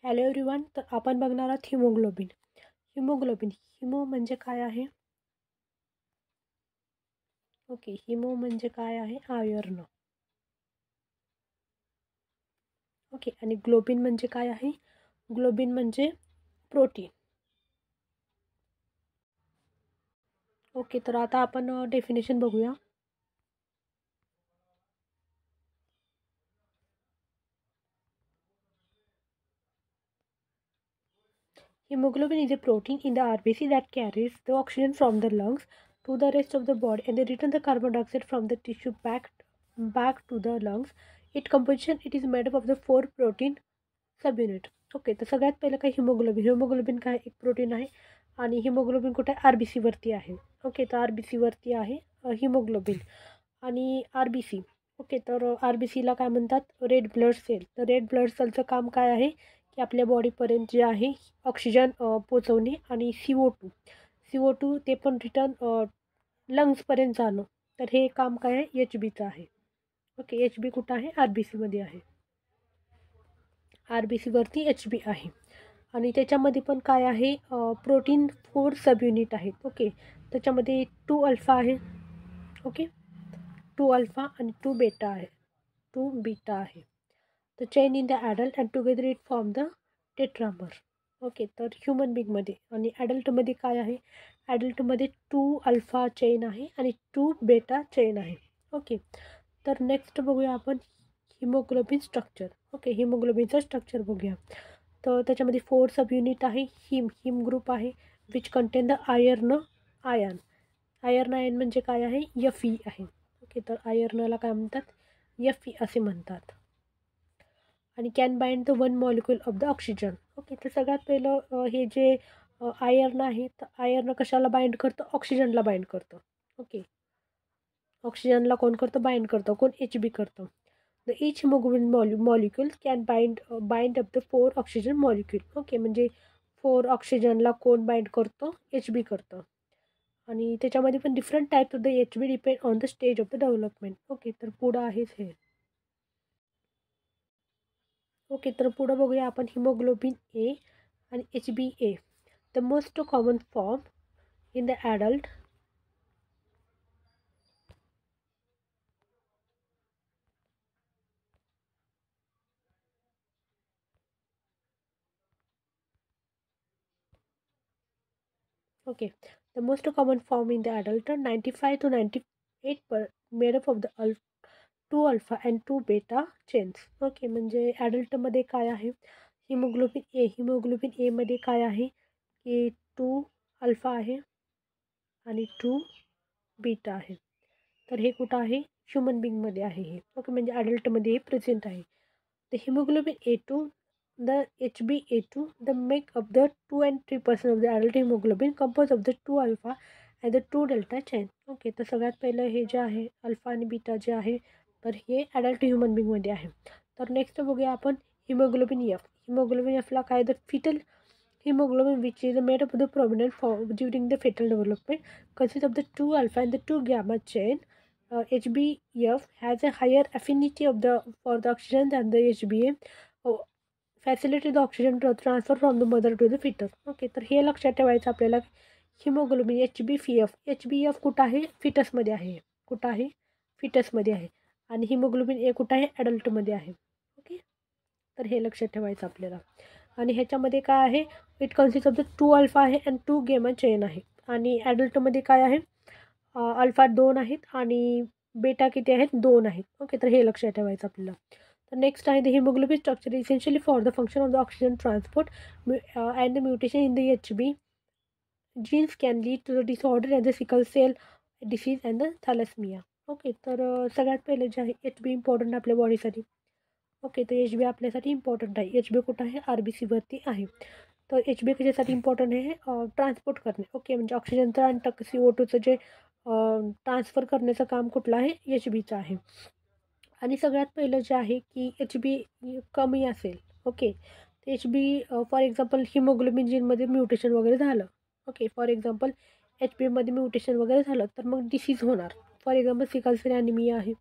Hello everyone. तर आपण बघणार आहोत हिमोग्लोबिन. हिमो म्हणजे काय आहे? ओके, हिमो म्हणजे काय आहे? आयर्न. ओके, आणि ग्लोबिन म्हणजे काय आहे? ग्लोबिन म्हणजे प्रोटीन. ओके, तर आता आपण डेफिनेशन बघूया. Hemoglobin is a protein in the RBC that carries the oxygen from the lungs to the rest of the body and they return the carbon dioxide from the tissue back to the lungs. Its composition, it is made up of the 4 protein subunit. Okay, तर सगळ्यात पहिलं काय haemoglobin काय एक protein आहे आणि haemoglobin कुठे R B सीवरती आहे. ओके, तर आर बी सीवरती आहे हिमोग्लोबिन. आणि आर बी सी, ओके, तर आर बी सीला काय म्हणतात? Red blood cell. तर रेड ब्लड सेलचं काम काय आहे की आपल्या बॉडीपर्यंत जे आहे ऑक्सिजन पोचवणे आणि CO2 ते पण रिटर्न लंग्सपर्यंत जाणं. तर हे काम काय आहे? एच बीचं आहे. ओके, एच बी कुठं आहे? आर बी सीमध्ये आहे. आर बी सीवरती एच बी आहे. आणि त्याच्यामध्ये पण काय आहे? प्रोटीन 4 सबयुनिट आहेत. ओके, त्याच्यामध्ये 2 अल्फा आहे. ओके, 2 अल्फा आणि 2 बेटा आहे. 2 बीटा आहे. तर chain in the adult and together it form the tetramer. Okay, तर ह्युमन बिंगमध्ये आणि ॲडल्टमध्ये काय आहे? ॲडल्टमध्ये 2 अल्फा चेन आहे आणि 2 बेटा चेन आहे. ओके, तर नेक्स्ट बघूया आपण हिमोग्लोबिन स्ट्रक्चर. ओके, हिमोग्लोबिनचं स्ट्रक्चर बघूया. तर त्याच्यामध्ये 4 सब युनिट आहे. हिम ग्रुप आहे which contain the iron ion म्हणजे काय आहे? Fe आहे. ओके, तर आयर्नला काय म्हणतात? Fe असे म्हणतात. आणि can bind the 1 molecule of the oxygen. Okay, तर सगळ्यात पहिलं हे जे आयर्न आहे, तर आयर्न कशाला बाइंड करतं? ऑक्सिजनला बाइंड करतं. ओके, ऑक्सिजनला कोण करतं? बाइंड करतं. कोण? एच बी करतं. The each hemoglobin molecule can bind up the 4 oxygen molecule. Okay, म्हणजे 4 ऑक्सिजनला कोण बाइंड करतो? एच बी करतं. आणि त्याच्यामध्ये पण different types of the H B depend on the stage of the development. Okay, तर पुढं आहेच हे. ओके, तर पुढं बघूया आपण हिमोग्लोबिन ए आणि H B A. The most common form in the adult. Okay, the most common form in the adult are 95 to 98 made up of the 2 alpha and 2 बेटा चेन्स. ओके, म्हणजे ॲडल्टमध्ये काय आहे? Haemoglobin एमध्ये काय आहे की 2 alpha आहे आणि 2 बीटा आहे. तर हे कुठं आहे? ह्युमन बिंगमध्ये आहे हे. ओके, म्हणजे ॲडल्टमध्ये हे प्रेझेंट आहे. The haemoglobin A2, the HbA2, the make up the 2 and 3% of the adult hemoglobin composed of the 2 alpha and the 2 delta chain. Okay, तर सगळ्यात पहिलं हे जे आहे अल्फा आणि बीटा जे आहे, तर हे ॲडल्ट ह्युमन बिंगमध्ये आहे. तर नेक्स्ट बघूया आपण हिमोग्लोबिन एफ. हिमोग्लोबिन एफला काय? The foetal hemoglobin which is made up of the prominent form during the fetal development consists of the 2 alpha and the 2 gamma chain. HbF has a higher affinity of the for the oxygen than the HbA. Facility the oxygen transfer from the mother to the foetus. Okay, तर हे लक्षात ठेवायचं आपल्याला. Haemoglobin HbF कुठं आहे? फिटसमध्ये आहे. कुठं आहे? फिटसमध्ये आहे. आणि हिमोग्लोबिन ए कुठं आहे? ॲडल्टमध्ये आहे. ओके, तर हे लक्षात ठेवायचं आपल्याला. आणि ह्याच्यामध्ये काय आहे? It consist of the 2 alpha आहे अँड 2 गेमा चेन आहे. आणि ॲडल्टमध्ये काय आहे? अल्फा 2 आहेत आणि बेटा किती आहेत? 2 आहेत. ओके, तर हे लक्षात ठेवायचं आपल्याला. तर नेक्स्ट आहे the haemoglobin structure essentially for the function of the oxygen transport and the mutation in the HB genes can lead to the disorder and the sickle cell disease and the thalassaemia. Okay, तर सगळ्यात पहिलं जे आहे HB important आपल्या बॉडीसाठी. Okay, तर HB आपल्यासाठी important आहे. HB कुठं आहे? आर बी सीवरती आहे. तर HB कशासाठी इम्पॉर्टंट आहे? ट्रान्सपोर्ट करणे. ओके, म्हणजे ऑक्सिजनचं आणि CO2चं जे ट्रान्सफर करण्याचं काम कुठलं आहे? HBचं आहे. आणि सगळ्यात पहिलं जे आहे की HB कमी असेल. Okay, HB for example haemoglobin जीनमध्ये म्युटेशन वगैरे झालं. ओके, फॉर एक्झाम्पल HBमध्ये म्युटेशन वगैरे झालं तर मग डिसीज होणार. For example sickle cell anaemia आहे.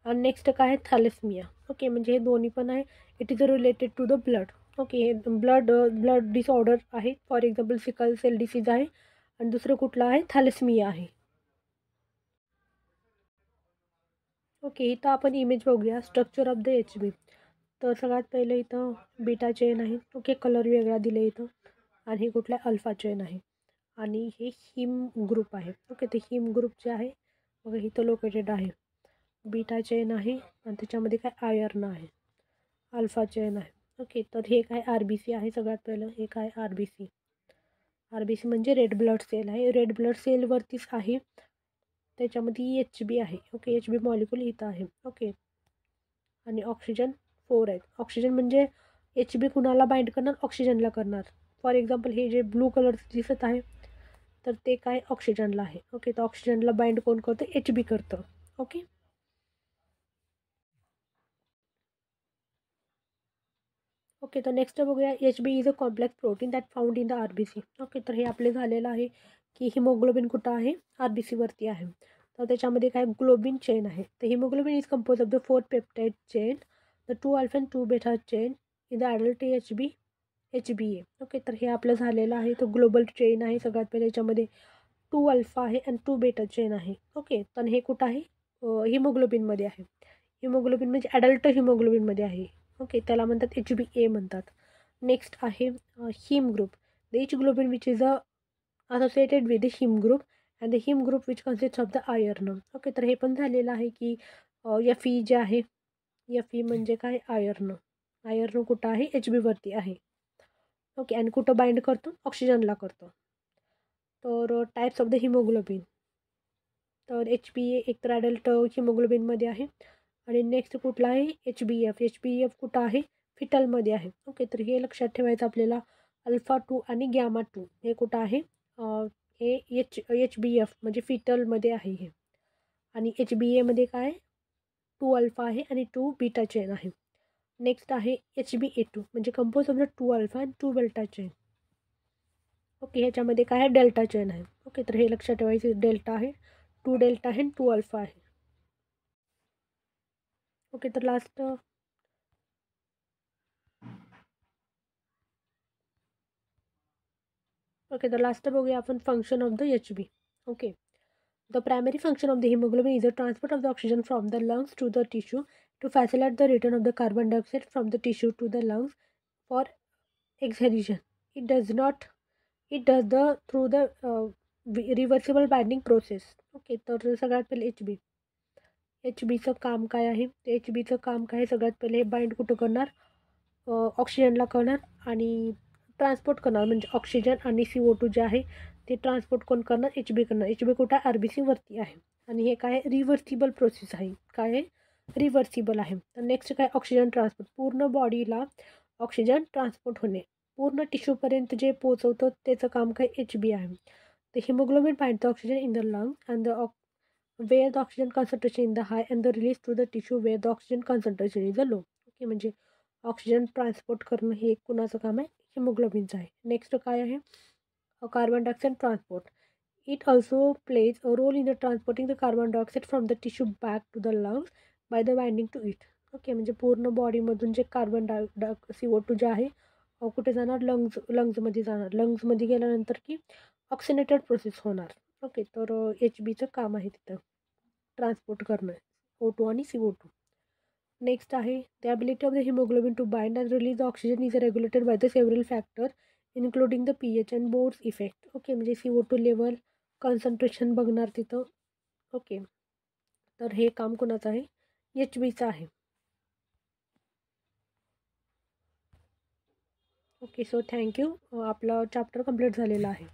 आणि नेक्स्ट काय आहे? थॅलेसमिया. ओके, म्हणजे हे दोन्ही पण आहे. It is related to the blood. Okay, हे ब्लड डिसऑर्डर आहे. For example sickle cell disease आहे आणि दुसरं कुठलं आहे, थॅलेसेमिया आहे. ओके, इथं आपण इमेज बघूया स्ट्रक्चर ऑफ द HB. तर सगळ्यात पहिलं इथं बीटा चेन आहे. ओके, कलर वेगळा दिले इथं. आणि हे कुठल्या अल्फा चेन आहे आणि हे हिम ग्रुप आहे. ओके, ते हिम ग्रुप जे आहे बघा इथं लोकेटेड आहे. बीटा चेन आहे आणि त्याच्यामध्ये काय आयर्न आहे. अल्फा चेन आहे. ओके, तर हे काय RBC आहे. सगळ्यात पहिलं हे काय RBC. RBC म्हणजे रेड ब्लड सेल आहे. रेड ब्लड सेलवरतीच आहे. त्याच्यामध्ये HB आहे. ओके, HB मॉलिक्यूल इथं आहे. ओके, आणि ऑक्सिजन 4 आहेत. ऑक्सिजन म्हणजे HB कुणाला बाइंड करणार, ऑक्सिजनला करणार. फॉर एक्झाम्पल हे जे ब्लू कलर दिसत आहे तर ते काय ऑक्सिजनला आहे. ओके, तर ऑक्सिजनला बाइंड कोण करतं, HB करतं. ओके, ओके, तर नेक्स्ट बघूया HB is a complex protein that found in the RBC. Okay, तर हे आपले झालेलं आहे की हिमोग्लोबिन कुठं आहे, RBC वरती आहे. तर त्याच्यामध्ये काय ग्लोबिन चेन आहे. तर haemoglobin is compose of the 4 peptide chain, the 2 alpha and 2 बेटा chain in the adult HBA. Okay, तर हे आपलं झालेलं आहे. तो ग्लोबल चेन आहे. सगळ्यात पहिले याच्यामध्ये 2 अल्फा आहे आणि 2 बेटा चेन आहे. ओके, तर हे कुठं आहे, हिमोग्लोबिनमध्ये आहे. हिमोग्लोबिन म्हणजे ॲडल्ट हिमोग्लोबिनमध्ये आहे. ओके, त्याला म्हणतात HBA म्हणतात. नेक्स्ट आहे haem group. The each globin which is associated with the heme group and the heme group which consists of the iron. Okay, तर हे पण झालेलं आहे की Fe जे आहे, Fe म्हणजे काय, आयर्न. आयर्न कुठं आहे, HB वरती आहे. ओके, आणि कुठं बाइंड करतो, ऑक्सिजनला करतो. तर टाईप्स ऑफ द हिमोग्लोबिन. तर HBA एकतर ॲडल्ट हिमोग्लोबिनमध्ये आहे आणि नेक्स्ट कुठला आहे, HBF कुठं आहे, फिटलमध्ये आहे. ओके, तर हे लक्षात ठेवायचं आपल्याला. अल्फा 2 आणि गॅमा 2 हे कुठं आहे, हे HBF म्हणजे फिटलमध्ये आहे हे. आणि HBAमध्ये काय, 2 अल्फा आहे आणि 2 बीटा चेन आहे. नेक्स्ट आहे HbA2 म्हणजे compose of the 2 alpha and 2 बेटा चेन. ओके, ह्याच्यामध्ये काय आहे, डेल्टा चेन आहे. ओके, तर हे लक्षात ठेवायचं, डेल्टा आहे, 2 डेल्टा आहे आणि 2 अल्फा आहे. ओके, तर लास्ट बघूया आपण function of the HB. Okay, the primary function of the haemoglobin is the transport of the oxygen from the lungs to the tissue to facilitate the return of the carbon dioxide from the tissue to the lungs for exhalation. It does the through the reversible binding process. Okay, तर सगळ्यात पहिले HBचं काम काय आहे, ते HBचं काम काय आहे, सगळ्यात पहिले हे बाइंड कुठं करणार, ऑक्सिजनला करणार आणि ट्रान्सपोर्ट करणार. म्हणजे ऑक्सिजन आणि CO2 जे आहे ते ट्रान्सपोर्ट कोण करणार, HB करणार. HB कुठं RBC वरती आहे आणि हे काय रिव्हर्सिबल प्रोसेस आहे. काय आहे, रिव्हर्सिबल आहे. तर नेक्स्ट काय, ऑक्सिजन ट्रान्सपोर्ट. पूर्ण बॉडीला ऑक्सिजन ट्रान्सपोर्ट होणे, पूर्ण टिश्यूपर्यंत जे पोचवतं त्याचं काम काय, HB आहे. The hemoglobin binds the oxygen in the lungs and where the oxygen concentration in the high and the release to the tissue where the oxygen concentration is the low. Okay, म्हणजे oxygen transport करणं हे कुणाचं काम आहे, हिमोग्लोबिनचं आहे. Next काय आहे, carbon dioxide transport. It also plays a role in the transporting the carbon dioxide from the tissue back to the lungs by the binding to it. Okay, म्हणजे पूर्ण बॉडीमधून जे कार्बन CO2 जे आहे कुठे जाणार, लंग्समध्ये जाणार. लंग्समध्ये गेल्यानंतर की ऑक्सिनेटेड प्रोसेस होणार. ओके, तर HBचं काम आहे तिथं ट्रान्सपोर्ट करणं, O2 आणि CO2. नेक्स्ट आहे the ability of the haemoglobin to bind and release the oxygen is regulated by the several factor including the pH and Bohr's effect. Okay, म्हणजे CO2 लेवल, कॉन्सन्ट्रेशन बघणार तिथं. Okay, तर हे काम कोणाचं आहे, HBचं आहे. Okay, so thank you. आपलं चॅप्टर कंप्लीट झालेलं आहे.